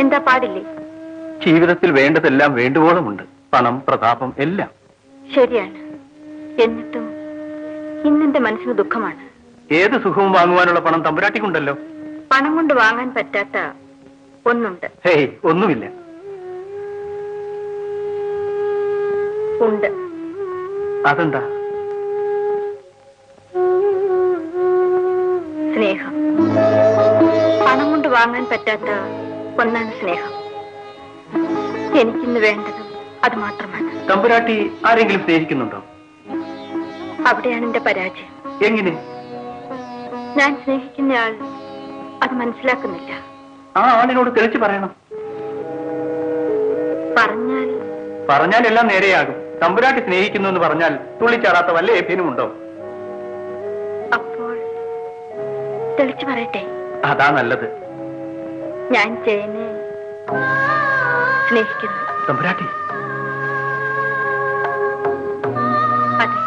എന്താ പാടില്ലേ? ജീവിതത്തിൽ വേണ്ടതെല്ലാം വേണ്ടുവോളമുണ്ട്. പണം, പ്രതാപം എല്ലാം ശരിയാണ്. എന്നിട്ടും ഇന്നെന്റെ മനസ്സിന് ദുഃഖമാണ്. ഏത് സുഖവും വാങ്ങുവാനുള്ള പണം തമ്പുരാട്ടിക്കുണ്ടല്ലോ. പണം കൊണ്ട് വാങ്ങാൻ പറ്റാത്ത ഒന്നുണ്ട്. ഹേയ്, ഒന്നുമില്ല. ഉണ്ട്. അതെന്താ? സ്നേഹം. പണം കൊണ്ട് വാങ്ങാൻ പറ്റാത്ത ഒന്നാണ് സ്നേഹം. എനിക്കിന്ന് വേണ്ടതും അത് മാത്രമാണ്. തമ്പുരാട്ടി ആരെങ്കിലും സ്നേഹിക്കുന്നുണ്ടോ? അവിടെയാണ് എന്റെ പരാജയം. എങ്ങനെ? ഞാൻ സ്നേഹിക്കുന്നയാൾ അത് മനസ്സിലാക്കുന്നില്ല. ആ ആളിനോട് തെളിച്ചു പറയണം. പറഞ്ഞാൽ എല്ലാം നേരെയാകും. തമ്പുരാട്ടി സ്നേഹിക്കുന്നു എന്ന് പറഞ്ഞാൽ തുള്ളിച്ചാടാത്ത വല്ല ഏപ്യനുമുണ്ടോ? അപ്പോൾ തെളിച്ചു പറയട്ടെ. അതാ നല്ലത്. ഞാൻ ജയനെ സ്നേഹിക്കുന്നു. തമ്പുരാട്ടി? അതെ,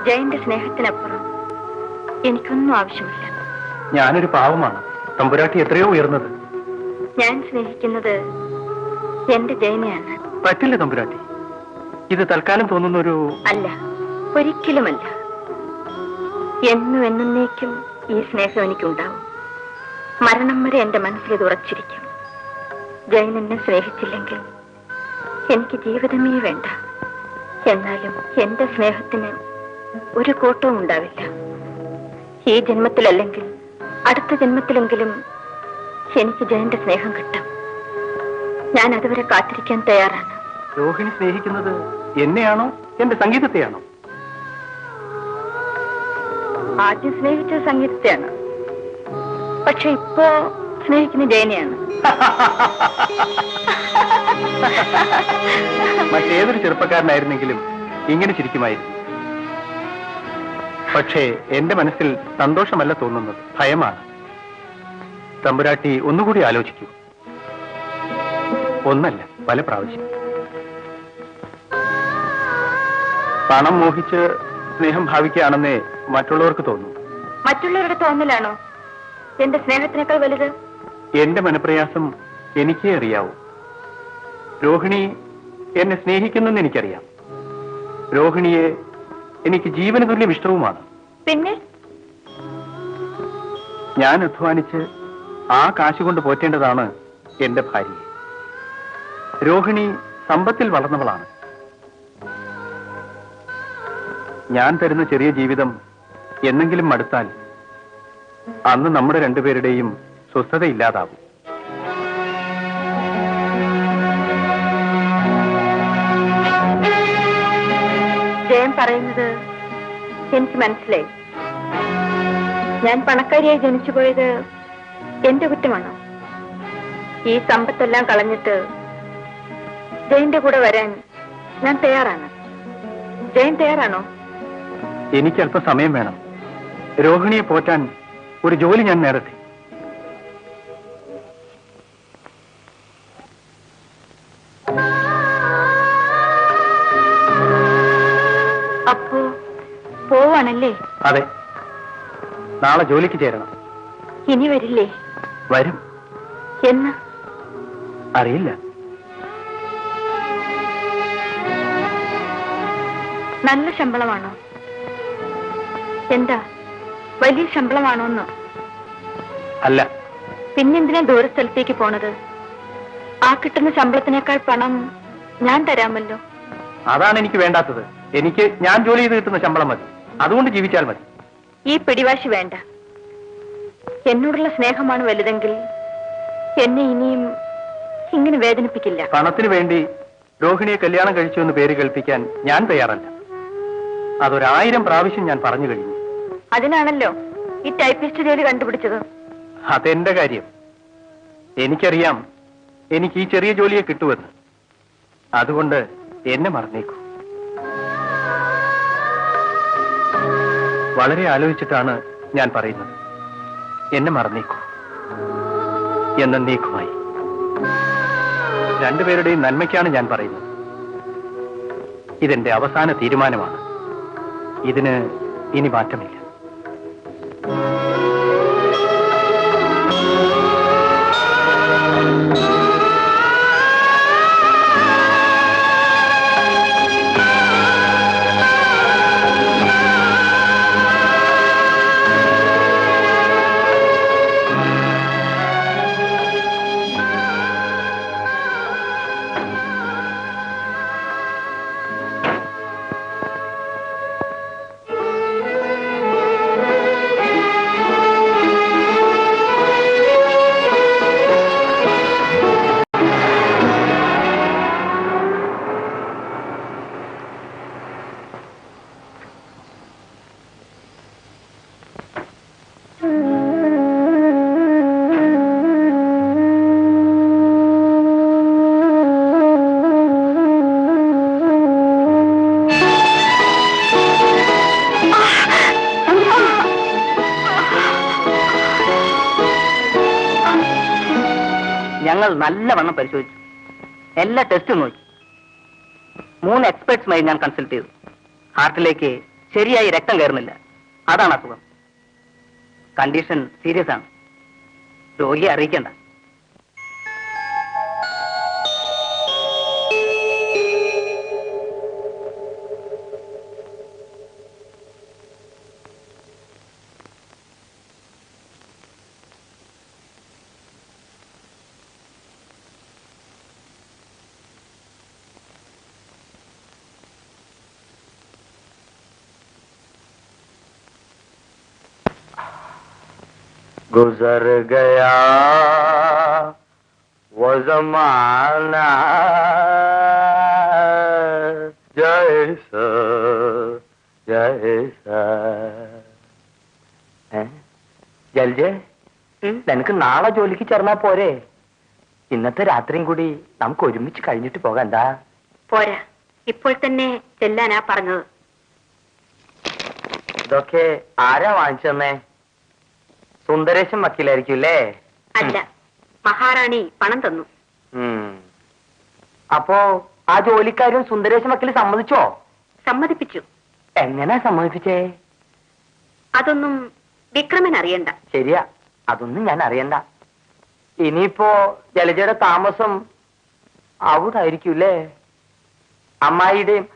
ജയന്റെ സ്നേഹത്തിനപ്പുറം എനിക്കൊന്നും ആവശ്യമില്ല. ഞാനൊരു പാവമാണ്. തമ്പുരാട്ടി എത്രയോ ഉയർന്നത്. ഞാൻ സ്നേഹിക്കുന്നത് എന്റെ ജയനെയാണ്. പറ്റില്ല തമ്പുരാട്ടി. ഇത് തൽക്കാലം തോന്നുന്നൊരു... അല്ല, ഒരിക്കലുമല്ല. എന്നും എന്നേക്കും ഈ സ്നേഹം എനിക്കുണ്ടാവും. മരണം വരെ എന്റെ മനസ്സിൽ ഇത് ഉറച്ചിരിക്കും. ജയൻ എന്നെ സ്നേഹിച്ചില്ലെങ്കിൽ എനിക്ക് ജീവിതമേ വേണ്ട. എന്നാലും എന്റെ സ്നേഹത്തിന് ഒരു കോട്ടവും ഉണ്ടാവില്ല. ഈ ജന്മത്തിലല്ലെങ്കിൽ അടുത്ത ജന്മത്തിലെങ്കിലും എനിക്ക് ജയന്റെ സ്നേഹം കിട്ടും. ഞാൻ അതുവരെ കാത്തിരിക്കാൻ തയ്യാറാണ്. രോഹിണി സ്നേഹിക്കുന്നത് എന്നെയാണോ എന്റെ സംഗീതത്തെയാണോ? ആദ്യം സ്നേഹിച്ചത് സംഗീതത്തെയാണ്. പക്ഷെ ഇപ്പോ സ്നേഹിക്കുന്ന ജയനെയാണ്. മറ്റേതൊരു ചെറുപ്പക്കാരനായിരുന്നെങ്കിലും ഇങ്ങനെ ചിരിക്കുമായിരുന്നു. പക്ഷേ എന്റെ മനസ്സിൽ സന്തോഷമല്ല തോന്നുന്നത്, ഭയമാണ്. തമ്പുരാട്ടി ഒന്നുകൂടി ആലോചിക്കൂ. ഒന്നല്ല, പല പ്രാവശ്യം. പണം മോഹിച്ച് സ്നേഹം ഭാവിക്കുകയാണെന്നേ മറ്റുള്ളവർക്ക് തോന്നും. മറ്റുള്ളവരുടെ തോന്നലാണോ എന്റെ സ്നേഹത്തിനേക്കാൾ വലുത്? എന്റെ മനപ്രയാസം എനിക്കേ അറിയാവൂ. രോഹിണി എന്നെ സ്നേഹിക്കുന്നെന്ന് എനിക്കറിയാം. രോഹിണിയെ എനിക്ക് ജീവന തുല്യം ഇഷ്ടവുമാണ്. പിന്നെ ഞാൻ അധ്വാനിച്ച് ആ കാശ് കൊണ്ട് പോറ്റേണ്ടതാണ് എന്റെ ഭാര്യയെ. രോഹിണി സമ്പത്തിൽ വളർന്നവളാണ്. ഞാൻ തരുന്ന ചെറിയ ജീവിതം എന്നെങ്കിലും മടുത്താൽ അന്ന് നമ്മുടെ രണ്ടുപേരുടെയും സ്വസ്ഥതയില്ലാതാവും. ജയൻ പറയുന്നത് എനിക്ക് മനസ്സിലായി. ഞാൻ പണക്കാരിയായി ജനിച്ചു പോയത് എന്റെ കുറ്റമാണോ? ഈ സമ്പത്തെല്ലാം കളഞ്ഞിട്ട് ജയന്റെ കൂടെ വരാൻ ഞാൻ തയ്യാറാണ്. ജയൻ തയ്യാറാണോ? എനിക്ക് അല്പം സമയം വേണം. രോഹിണിയെ പോറ്റാൻ ഒരു ജോലി ഞാൻ നേടട്ടെ. അപ്പോ പോവാണല്ലേ? അതെ, നാളെ ജോലിക്ക് ചേരണം. ഇനി വരില്ലേ? വരും. എന്ന് അറിയില്ല. നല്ല ശമ്പളമാണോ? എന്താ, വലിയ ശമ്പളമാണോന്നോ? അല്ല. പിന്നെന്തിനാ ദൂരസ്ഥലത്തേക്ക് പോണത്? ആ കിട്ടുന്ന ശമ്പളത്തിനേക്കാൾ പണം ഞാൻ തരാമല്ലോ. അതാണ് എനിക്ക് വേണ്ടാത്തത്. എനിക്ക് ഞാൻ ജോലി ചെയ്ത് കിട്ടുന്ന ശമ്പളം മതി. അതുകൊണ്ട് ജീവിച്ചാൽ മതി. ഈ പിടിവാശി വേണ്ട. എന്നോടുള്ള സ്നേഹമാണ് വലുതെങ്കിൽ എന്നെ ഇനിയും ഇങ്ങനെ വേദനിപ്പിക്കില്ല. പണത്തിന് വേണ്ടി രോഹിണിയെ കല്യാണം കഴിച്ചു എന്ന് പേര് കേൾപ്പിക്കാൻ ഞാൻ തയ്യാറല്ല. അതൊരു1000 പ്രാവശ്യം ഞാൻ പറഞ്ഞു കഴിഞ്ഞു. അതിനാണല്ലോ ഈ ടൈപ്പിസ്റ്റ് ജോലി കണ്ടുപിടിച്ചത്. അതെന്റെ കാര്യം. എനിക്കറിയാം എനിക്ക് ഈ ചെറിയ ജോലിയെ കിട്ടുമെന്ന്. അതുകൊണ്ട് എന്നെ മറന്നേക്കൂ. വളരെ ആലോചിച്ചിട്ടാണ് ഞാൻ പറയുന്നത്. എന്നെ മറന്നേക്കൂ, എന്നേക്കുമായി. രണ്ടുപേരുടെയും നന്മയ്ക്കാണ് ഞാൻ പറയുന്നത്. ഇതെന്റെ അവസാന തീരുമാനമാണ്. ഇതിന് ഇനി മാറ്റമില്ല. ഞങ്ങൾ നല്ലവണ്ണം പരിശോധിച്ചു. എല്ലാ ടെസ്റ്റും നോക്കി. 3 എക്സ്പെർട്സുമായി ഞാൻ കൺസൾട്ട് ചെയ്തു. ഹാർട്ടിലേക്ക് ശരിയായി രക്തം കയറുന്നില്ല. അതാണ് അസുഖം. കണ്ടീഷൻ സീരിയസ് ആണ്. രോഗിയെ അറിയിക്കണ്ട. गुजर गया वो जमाना जैसा जैसा. ജൽജെ, നിനക്ക് നാളെ ജോലിക്ക് ചേർന്നാ പോരെ? ഇന്നത്തെ രാത്രിയും കൂടി നമുക്ക് ഒരുമിച്ച് കഴിഞ്ഞിട്ട് പോകാം. എന്താ? പോരാ, ഇപ്പോൾ തന്നെ ചെല്ലാനാ പറഞ്ഞത്. ഇതൊക്കെ ആരാ വാങ്ങിച്ചെന്നേ? സുന്ദരേശൻ വക്കീലായിരിക്കും അല്ലേ? അല്ല, മഹാറാണി പണം തന്നു. അപ്പോ ആ ജോലിക്കാരും സുന്ദരേശൻ വക്കീൽ സമ്മതിച്ചോ? സമ്മതിപ്പിച്ചു. എങ്ങനെ സമ്മതിപ്പിച്ചേ? അതൊന്നും വിക്രമൻ അറിയണ്ട. ശരിയാ, അതൊന്നും ഞാൻ അറിയണ്ട. ഇനിയിപ്പോ ജലജയുടെ താമസം അവിടെ ആയിരിക്കൂല്ലേ? അമ്മായിയുടെയും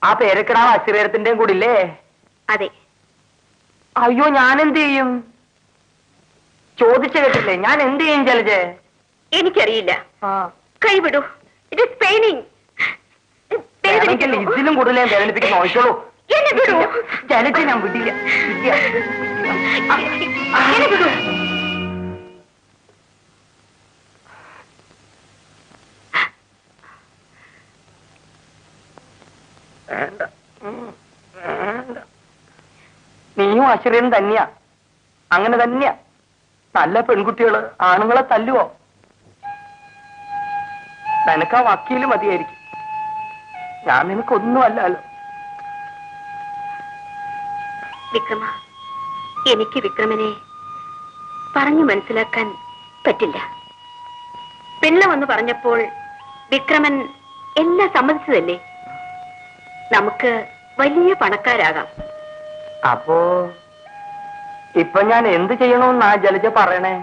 ആ പേരക്കിടാവ് അശ്രീരത്തിന്റെയും കൂടി ഇല്ലേ? അതെ. അയ്യോ, ഞാൻ എന്ത് ചെയ്യും? ചോദിച്ചു കേട്ടില്ലേ? ഞാൻ എന്ത് ചെയ്യും ജലജെ? എനിക്കറിയില്ല. കൈവിടൂ. It is paining. ഇതിലും കൂടുതൽ ഞാൻ വേദനിപ്പിക്കാൻ നോക്കിക്കോളൂ. ജലജെ, ഞാൻ വിടില്ല. നീയും അശ്വരനും തന്നെയാ. അങ്ങനെ തന്നെയാ. നല്ല പെൺകുട്ടികള് ആണുങ്ങളെ തല്ലുവോ? നിനക്കാ വക്കീല് മതിയായിരിക്കും. ഞാൻ നിനക്കൊന്നും അല്ലല്ലോ. വിക്രമ, എനിക്ക് വിക്രമനെ പറഞ്ഞു മനസ്സിലാക്കാൻ പറ്റില്ല. പിള്ള വന്ന് പറഞ്ഞപ്പോൾ വിക്രമൻ എല്ലാം സമ്മതിച്ചതല്ലേ? നമുക്ക് വലിയ പണക്കാരാകാം. അപ്പോ ഇപ്പൊ ഞാൻ എന്ത് ചെയ്യണമെന്നാ ജലജ പറയണേ?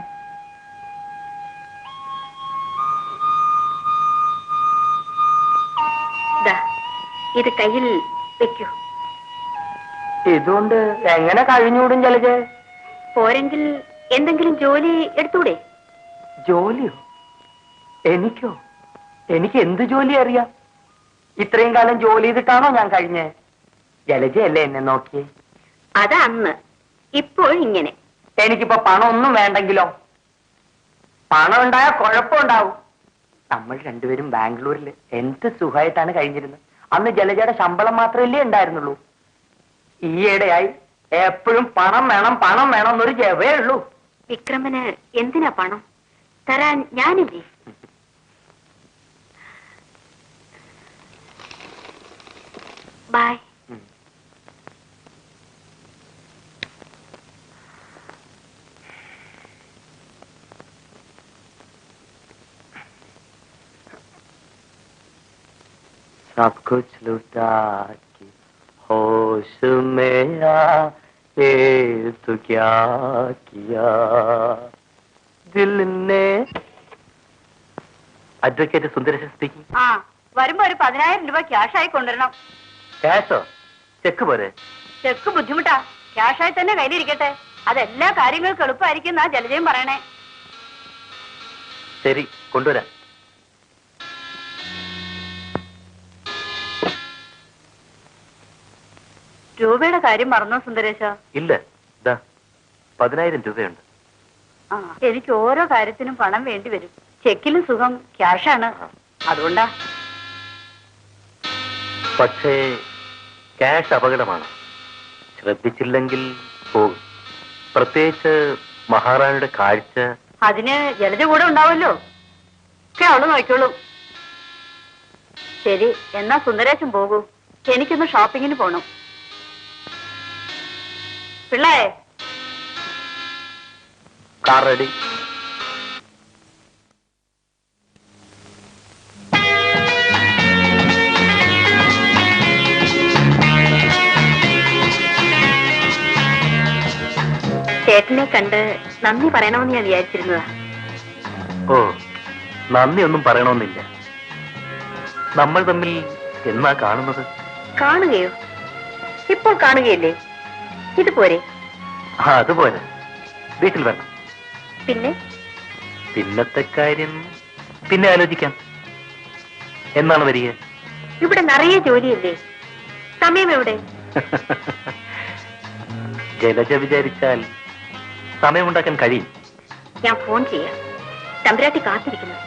ഇത് കയ്യിൽ വെക്കൂ. ഇതുകൊണ്ട് എങ്ങനെ കഴിഞ്ഞൂടും ജലജ? പോരെങ്കിൽ എന്തെങ്കിലും ജോലി എടുത്തൂടെ? ജോലിയോ? എനിക്കോ? എനിക്ക് എന്ത് ജോലി അറിയാം? ഇത്രയും കാലം ജോലി ചെയ്തിട്ടാണോ ഞാൻ കഴിഞ്ഞേ? ജലജയല്ലേ എന്നെ നോക്കിയേ? അതാ അന്ന്. ഇപ്പോൾ ഇങ്ങനെ. എനിക്കിപ്പോ പണം ഒന്നും വേണ്ടെങ്കിലോ? പണം ഉണ്ടായാൽ കുഴപ്പമുണ്ടാവും. നമ്മൾ രണ്ടുപേരും ബാംഗ്ലൂരിൽ എന്ത് സുഖമായിട്ടാണ് കഴിഞ്ഞിരുന്നത്. അന്ന് ജലജയുടെ ശമ്പളം മാത്രമല്ലേ ഉണ്ടായിരുന്നുള്ളൂ. ഈയിടെയായി എപ്പോഴും പണം വേണം പണം വേണം എന്നൊരു ജവേ ഉള്ളൂ. വിക്രമന് എന്തിനാ പണം? തരാൻ ഞാനില്ലേ? ബൈ. सब कुछ लुटा के होश में आए तो क्या किया दिल ने. Advocate Sundaresan speaking. വരുമ്പോ ഒരു 10,000 രൂപ ക്യാഷായി കൊണ്ടുവരണം. ക്യാഷോ? ചെക്ക് പോരെ? ചെക്ക് ബുദ്ധിമുട്ടാ. ക്യാഷായി തന്നെ കയ്യിലിരിക്കട്ടെ. അതെല്ലാ കാര്യങ്ങൾക്കും എളുപ്പമായിരിക്കും എന്നാ ജലജയും പറയണേ. ശരി, കൊണ്ടുവരാം. രൂപയുടെ കാര്യം മറന്നോ സുന്ദരേശ? ഇല്ല, 10,000 രൂപയുണ്ട്. എനിക്ക് ഓരോ കാര്യത്തിനും പണം വേണ്ടി വരും. ചെക്കിലും സുഖം ക്യാഷാണ്. അതുകൊണ്ടാ. പക്ഷേ ക്യാഷ് അപകടമാണ്. ശ്രദ്ധിച്ചില്ലെങ്കിൽ പോകും. പ്രത്യേകിച്ച് മഹാറാണിയുടെ കാഴ്ച. അതിന് ജലജ കൂടെ ഉണ്ടാവുമല്ലോ. ഒക്കെ അവള് നോക്കിക്കോളൂ. ശരി, എന്നാ സുന്ദരേശൻ പോകൂ. എനിക്കൊന്ന് ഷോപ്പിങ്ങിന് പോണം. പിള്ളേ, കാർ റെഡി. കണ്ട് നന്ദി പറയണമെന്ന് ഞാൻ വിചാരിച്ചിരുന്നതാ. ഓ, നന്ദി ഒന്നും പറയണമെന്നില്ല. നമ്മൾ തമ്മിൽ എന്നാ കാണുന്നത്? കാണുകയോ? ഇപ്പോൾ കാണുകയല്ലേ? ഇതുപോരെ? അതുപോലെ വീട്ടിൽ വരണം. പിന്നെ പിന്നത്തെ കാര്യം പിന്നെ ആലോചിക്കാം. എന്നാണ് വരിക? ഇവിടെ നിറയെ ജോലിയല്ലേ, സമയം എവിടെ? ജലജ വിചാരിച്ചാൽ സമയമുണ്ടാക്കാൻ കഴിയും. ഞാൻ ഫോൺ ചെയ്യാം. തമ്പുരാട്ടി കാത്തിരിക്കുന്നു.